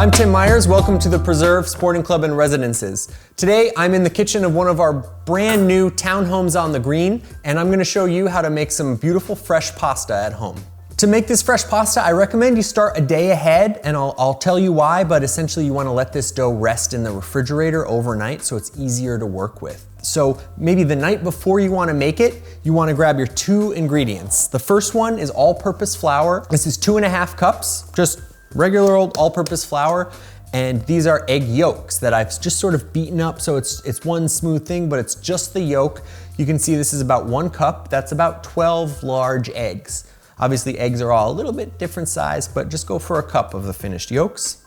I'm Tim Meyers, welcome to the Preserve Sporting Club and Residences. Today I'm in the kitchen of one of our brand new townhomes on the green, and I'm gonna show you how to make some beautiful fresh pasta at home. To make this fresh pasta, I recommend you start a day ahead, and I'll tell you why, but essentially you wanna let this dough rest in the refrigerator overnight so it's easier to work with. So maybe the night before you wanna make it, you wanna grab your 2 ingredients. The first one is all-purpose flour. This is 2.5 cups, just regular old all-purpose flour, and these are egg yolks that I've just sort of beaten up so it's one smooth thing, but it's just the yolk. You can see this is about 1 cup. That's about 12 large eggs. Obviously eggs are all a little bit different size, but just go for a cup of the finished yolks.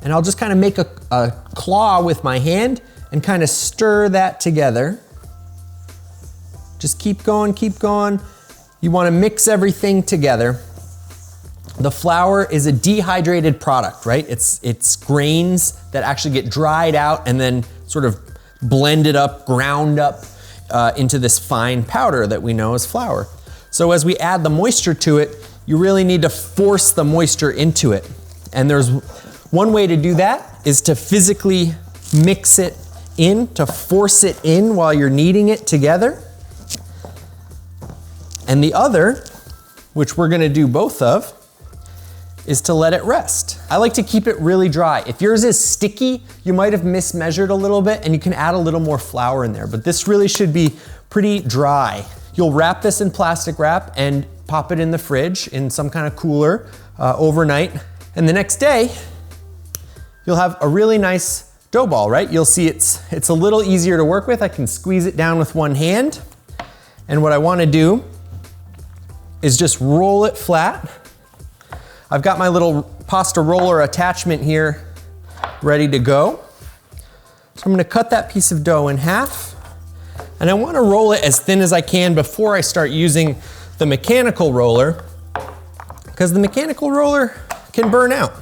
And I'll just kind of make a claw with my hand and kind of stir that together. Just keep going, keep going. You want to mix everything together. The flour is a dehydrated product, right? It's grains that actually get dried out and then sort of blended up, ground up into this fine powder that we know as flour. So as we add the moisture to it, you really need to force the moisture into it. And there's one way to do that is to physically mix it in, to force it in while you're kneading it together. And the other, which we're gonna do both of, is to let it rest. I like to keep it really dry. If yours is sticky, you might have mismeasured a little bit and you can add a little more flour in there, but this really should be pretty dry. You'll wrap this in plastic wrap and pop it in the fridge in some kind of cooler overnight. And the next day, you'll have a really nice dough ball, right? You'll see it's a little easier to work with. I can squeeze it down with one hand. And what I wanna do is just roll it flat. I've got my little pasta roller attachment here ready to go. So I'm gonna cut that piece of dough in half, and I wanna roll it as thin as I can before I start using the mechanical roller, because the mechanical roller can burn out.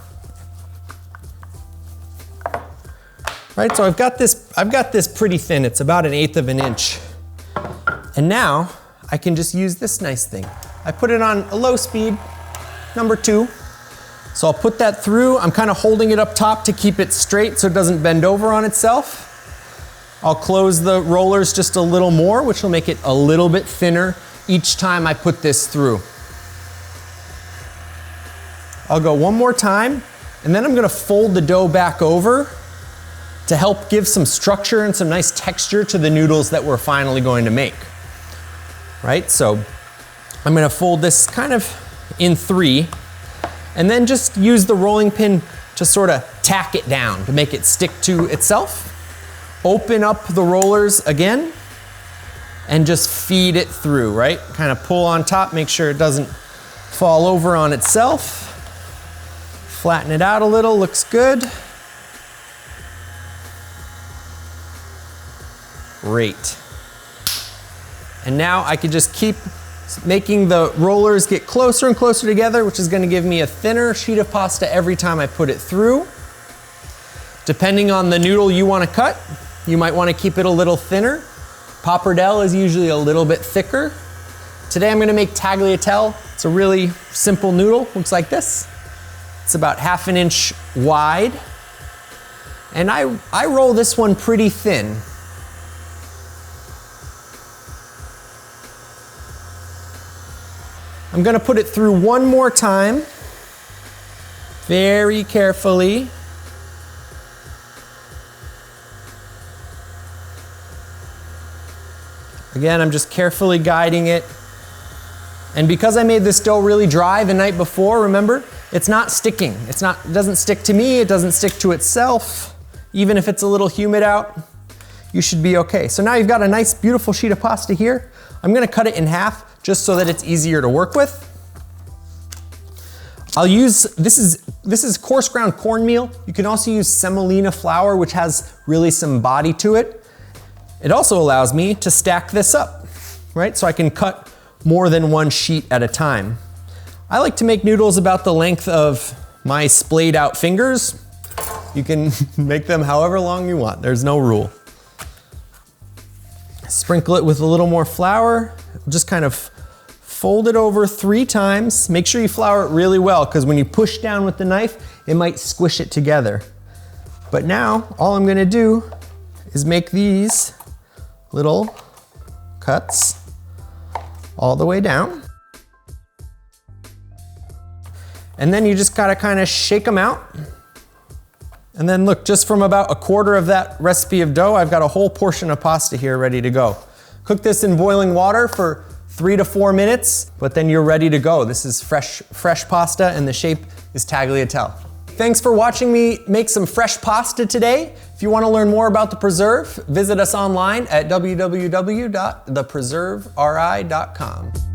Right, so I've got this pretty thin, it's about 1/8 of an inch. And now I can just use this nice thing. I put it on a low speed, number 2. So I'll put that through. I'm kind of holding it up top to keep it straight so it doesn't bend over on itself. I'll close the rollers just a little more, which will make it a little bit thinner each time I put this through. I'll go one more time, and then I'm gonna fold the dough back over to help give some structure and some nice texture to the noodles that we're finally going to make. Right, so I'm gonna fold this kind of in 3, and then just use the rolling pin to sort of tack it down to make it stick to itself. Open up the rollers again and just feed it through, right? Kind of pull on top, make sure it doesn't fall over on itself. Flatten it out a little, looks good. Great. And now I can just keep making the rollers get closer and closer together, which is gonna give me a thinner sheet of pasta every time I put it through. Depending on the noodle you wanna cut, you might wanna keep it a little thinner. Pappardelle is usually a little bit thicker. Today I'm gonna make tagliatelle. It's a really simple noodle, looks like this. It's about 1/2 an inch wide. And I roll this one pretty thin. I'm gonna put it through one more time, very carefully. Again, I'm just carefully guiding it. And because I made this dough really dry the night before, remember, it's not sticking. It doesn't stick to me, it doesn't stick to itself. Even if it's a little humid out, you should be okay. So now you've got a nice, beautiful sheet of pasta here. I'm gonna cut it in half just so that it's easier to work with. I'll use, this is coarse ground cornmeal. You can also use semolina flour, which has really some body to it. It also allows me to stack this up, right? So I can cut more than one sheet at a time. I like to make noodles about the length of my splayed out fingers. You can make them however long you want, there's no rule. Sprinkle it with a little more flour, just kind of fold it over 3 times. Make sure you flour it really well, because when you push down with the knife, it might squish it together. But now, all I'm gonna do is make these little cuts all the way down. And then you just gotta kind of shake them out. And then look, just from about 1/4 of that recipe of dough, I've got a whole portion of pasta here ready to go. Cook this in boiling water for 3 to 4 minutes, but then you're ready to go. This is fresh pasta, and the shape is tagliatelle. Thanks for watching me make some fresh pasta today. If you want to learn more about the preserve, visit us online at www.thepreserveri.com.